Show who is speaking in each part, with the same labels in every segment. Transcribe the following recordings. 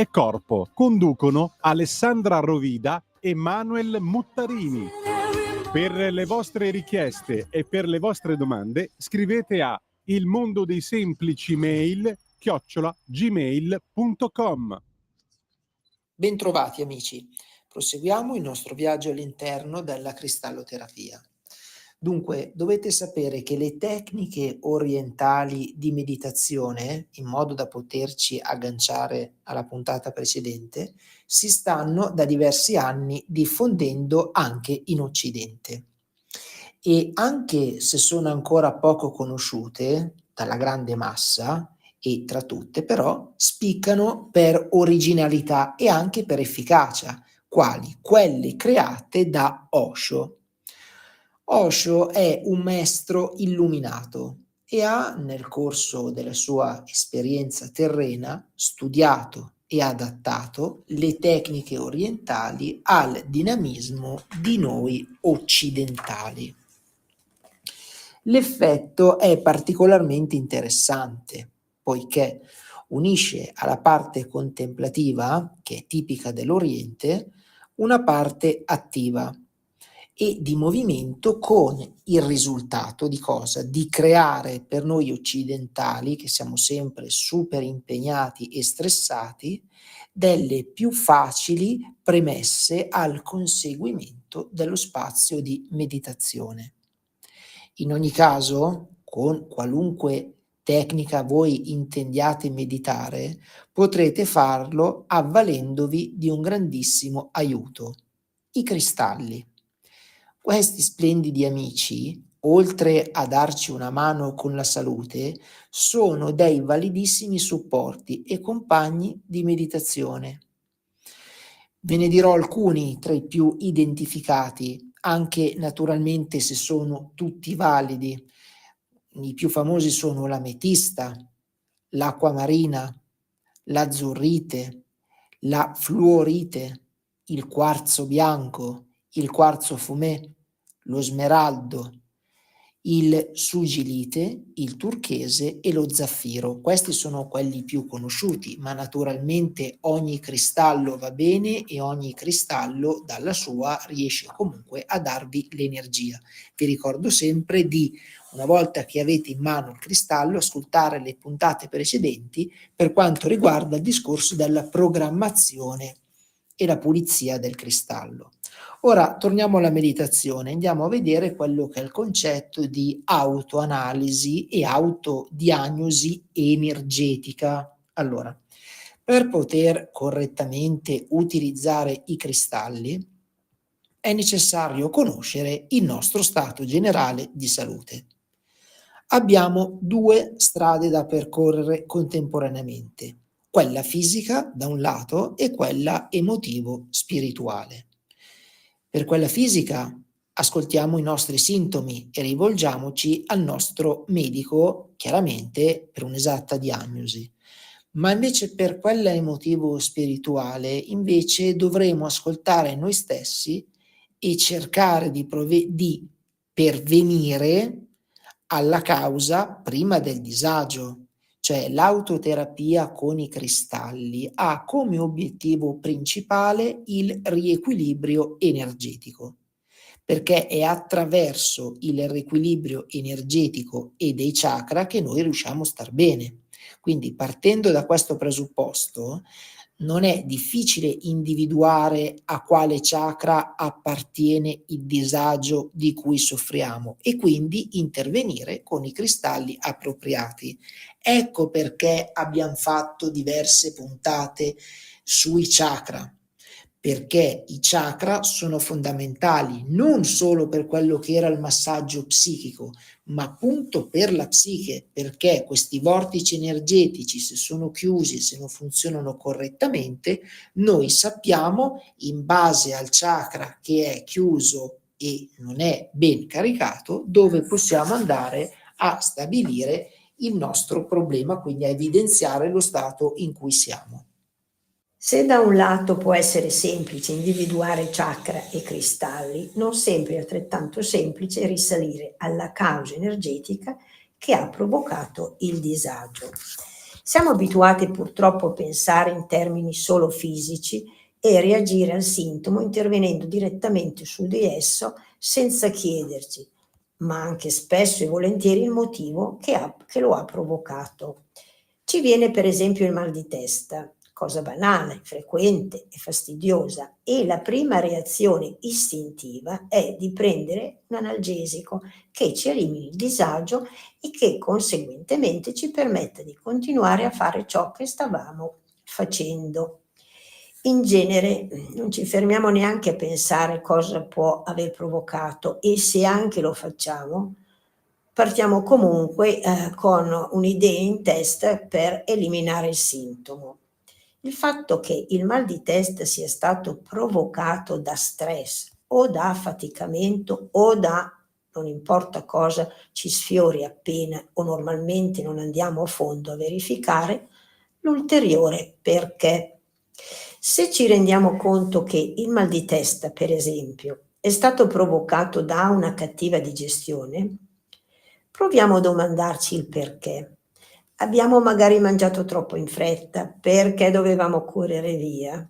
Speaker 1: e corpo. Conducono Alessandra Rovida e Manuel Muttarini. Per le vostre richieste e per le vostre domande scrivete a ilmondodeisemplici@gmail.com.
Speaker 2: Bentrovati amici, proseguiamo il nostro viaggio all'interno della cristalloterapia. Dunque, dovete sapere che le tecniche orientali di meditazione, in modo da poterci agganciare alla puntata precedente, si stanno da diversi anni diffondendo anche in Occidente. E anche se sono ancora poco conosciute dalla grande massa, e tra tutte però spiccano per originalità e anche per efficacia, quali quelle create da Osho. Osho è un maestro illuminato e ha, nel corso della sua esperienza terrena, studiato e adattato le tecniche orientali al dinamismo di noi occidentali. L'effetto è particolarmente interessante, poiché unisce alla parte contemplativa, che è tipica dell'Oriente, una parte attiva e di movimento, con il risultato di cosa? Di creare per noi occidentali, che siamo sempre super impegnati e stressati, delle più facili premesse al conseguimento dello spazio di meditazione. In ogni caso, con qualunque tecnica voi intendiate meditare, potrete farlo avvalendovi di un grandissimo aiuto: i cristalli. Questi splendidi amici, oltre a darci una mano con la salute, sono dei validissimi supporti e compagni di meditazione. Ve ne dirò alcuni tra i più identificati, anche naturalmente se sono tutti validi. I più famosi sono l'ametista, l'acqua marina, l'azzurrite, la fluorite, il quarzo bianco, il quarzo fumé, lo smeraldo, il sugilite, il turchese e lo zaffiro. Questi sono quelli più conosciuti, ma naturalmente ogni cristallo va bene e ogni cristallo dalla sua riesce comunque a darvi l'energia. Vi ricordo sempre di, una volta che avete in mano il cristallo, ascoltare le puntate precedenti per quanto riguarda il discorso della programmazione e la pulizia del cristallo. Ora torniamo alla meditazione, andiamo a vedere quello che è il concetto di autoanalisi e autodiagnosi energetica. Allora, per poter correttamente utilizzare i cristalli è necessario conoscere il nostro stato generale di salute. Abbiamo due strade da percorrere contemporaneamente: quella fisica da un lato e quella emotivo-spirituale. Per quella fisica ascoltiamo i nostri sintomi e rivolgiamoci al nostro medico, chiaramente per un'esatta diagnosi. Ma invece per quella emotivo-spirituale, invece dovremo ascoltare noi stessi e cercare di pervenire alla causa prima del disagio. Cioè l'autoterapia con i cristalli ha come obiettivo principale il riequilibrio energetico, perché è attraverso il riequilibrio energetico e dei chakra che noi riusciamo a star bene. Quindi, partendo da questo presupposto, non è difficile individuare a quale chakra appartiene il disagio di cui soffriamo e quindi intervenire con i cristalli appropriati. Ecco perché abbiamo fatto diverse puntate sui chakra, perché i chakra sono fondamentali non solo per quello che era il massaggio psichico, ma appunto per la psiche, perché questi vortici energetici, se sono chiusi, se non funzionano correttamente, noi sappiamo, in base al chakra che è chiuso e non è ben caricato, dove possiamo andare a stabilire il nostro problema, quindi a evidenziare lo stato in cui siamo.
Speaker 3: Se da un lato può essere semplice individuare chakra e cristalli, non sempre è altrettanto semplice risalire alla causa energetica che ha provocato il disagio. Siamo abituati purtroppo a pensare in termini solo fisici e reagire al sintomo intervenendo direttamente su di esso senza chiederci, ma anche spesso e volentieri, il motivo che lo ha provocato. Ci viene per esempio il mal di testa, cosa banale, frequente e fastidiosa, e la prima reazione istintiva è di prendere un analgesico che ci elimini il disagio e che conseguentemente ci permetta di continuare a fare ciò che stavamo facendo. In genere non ci fermiamo neanche a pensare cosa può aver provocato, e se anche lo facciamo, partiamo comunque con un'idea in testa per eliminare il sintomo. Il fatto che il mal di testa sia stato provocato da stress o da affaticamento o da non importa cosa ci sfiori appena o normalmente non andiamo a fondo a verificare, l'ulteriore perché. Se ci rendiamo conto che il mal di testa, per esempio, è stato provocato da una cattiva digestione, proviamo a domandarci il perché. Abbiamo magari mangiato troppo in fretta, perché dovevamo correre via.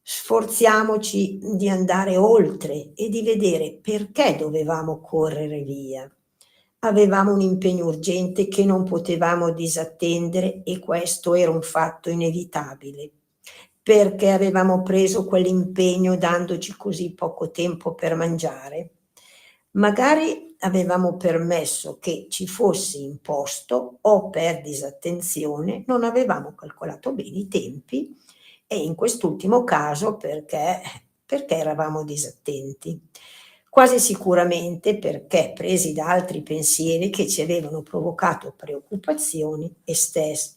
Speaker 3: Sforziamoci di andare oltre e di vedere perché dovevamo correre via. Avevamo un impegno urgente che non potevamo disattendere e questo era un fatto inevitabile. Perché avevamo preso quell'impegno dandoci così poco tempo per mangiare? Magari avevamo permesso che ci fosse imposto o per disattenzione non avevamo calcolato bene i tempi e in quest'ultimo caso perché eravamo disattenti. Quasi sicuramente perché presi da altri pensieri che ci avevano provocato preoccupazioni e stress.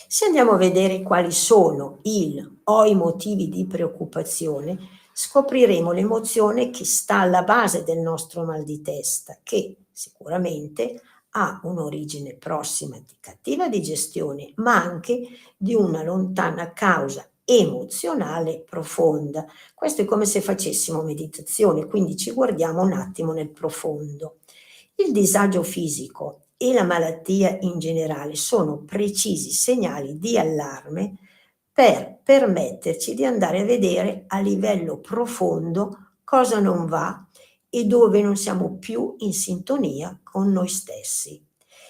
Speaker 3: Se andiamo a vedere quali sono il o i motivi di preoccupazione, scopriremo l'emozione che sta alla base del nostro mal di testa, che sicuramente ha un'origine prossima di cattiva digestione, ma anche di una lontana causa emozionale profonda. Questo è come se facessimo meditazione, quindi ci guardiamo un attimo nel profondo. Il disagio fisico e la malattia in generale sono precisi segnali di allarme per permetterci di andare a vedere a livello profondo cosa non va e dove non siamo più in sintonia con noi stessi.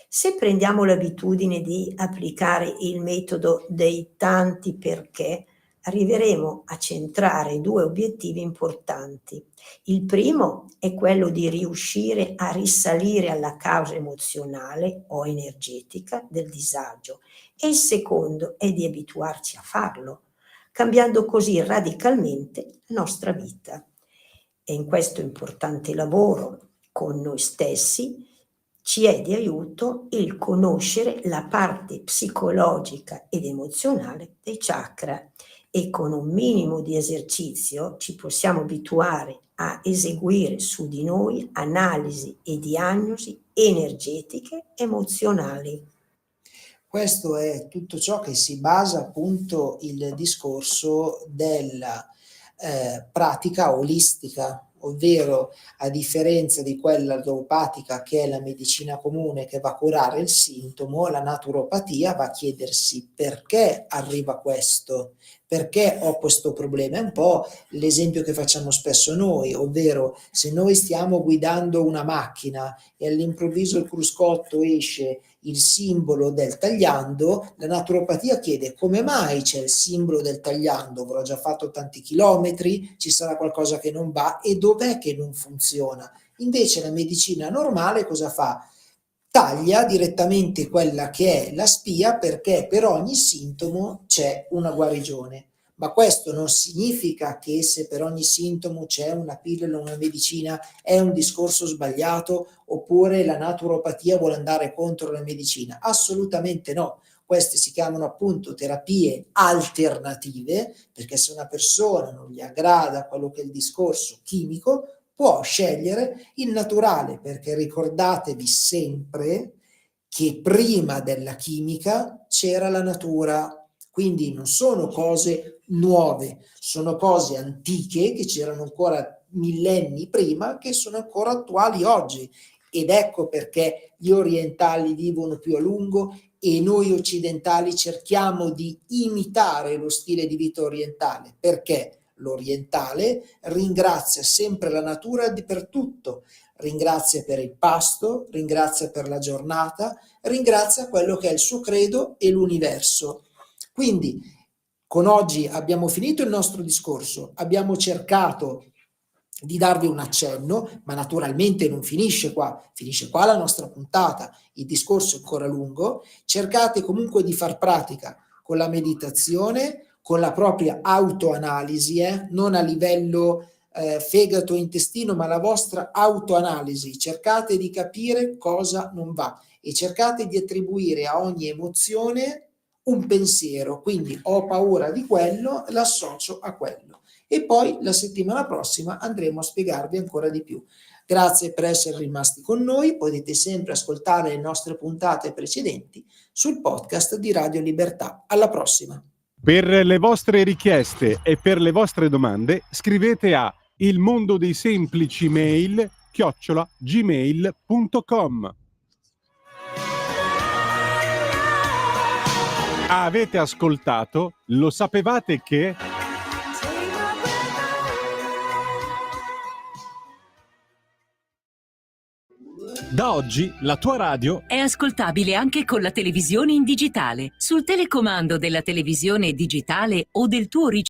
Speaker 3: Se prendiamo l'abitudine di applicare il metodo dei tanti perché, arriveremo a centrare due obiettivi importanti. Il primo è quello di riuscire a risalire alla causa emozionale o energetica del disagio e il secondo è di abituarci a farlo, cambiando così radicalmente la nostra vita. E in questo importante lavoro con noi stessi ci è di aiuto il conoscere la parte psicologica ed emozionale dei chakra e con un minimo di esercizio ci possiamo abituare a eseguire su di noi analisi e diagnosi energetiche emozionali.
Speaker 2: Questo è tutto ciò che si basa appunto il discorso della pratica olistica, ovvero a differenza di quella allopatica che è la medicina comune che va a curare il sintomo, la naturopatia va a chiedersi perché arriva questo, perché ho questo problema. È un po' l'esempio che facciamo spesso noi, ovvero se noi stiamo guidando una macchina e all'improvviso il cruscotto esce il simbolo del tagliando, la naturopatia chiede come mai c'è il simbolo del tagliando, avrò già fatto tanti chilometri, ci sarà qualcosa che non va e dov'è che non funziona. Invece la medicina normale cosa fa? Taglia direttamente quella che è la spia perché per ogni sintomo c'è una guarigione. Ma questo non significa che se per ogni sintomo c'è una pillola, una medicina, è un discorso sbagliato oppure la naturopatia vuole andare contro la medicina. Assolutamente no. Queste si chiamano appunto terapie alternative, perché se una persona non gli aggrada quello che è il discorso chimico, può scegliere il naturale, perché ricordatevi sempre che prima della chimica c'era la natura. Quindi non sono cose nuove, sono cose antiche che c'erano ancora millenni prima, che sono ancora attuali oggi. Ed ecco perché gli orientali vivono più a lungo e noi occidentali cerchiamo di imitare lo stile di vita orientale, perché l'orientale ringrazia sempre la natura per tutto, ringrazia per il pasto, ringrazia per la giornata, ringrazia quello che è il suo credo e l'universo. Quindi con oggi abbiamo finito il nostro discorso, abbiamo cercato di darvi un accenno, ma naturalmente non finisce qua la nostra puntata, il discorso è ancora lungo. Cercate comunque di far pratica con la meditazione, con la propria autoanalisi, non a livello fegato e intestino, ma la vostra autoanalisi. Cercate di capire cosa non va e cercate di attribuire a ogni emozione un pensiero, quindi ho paura di quello, l'associo a quello. E poi la settimana prossima andremo a spiegarvi ancora di più. Grazie per essere rimasti con noi, potete sempre ascoltare le nostre puntate precedenti sul podcast di Radio Libertà. Alla prossima!
Speaker 1: Per le vostre richieste e per le vostre domande scrivete a ilmondodeisemplicimail@gmail.com. Avete ascoltato? Lo sapevate che? Da oggi la tua radio
Speaker 4: è ascoltabile anche con la televisione in digitale. Sul telecomando della televisione digitale o del tuo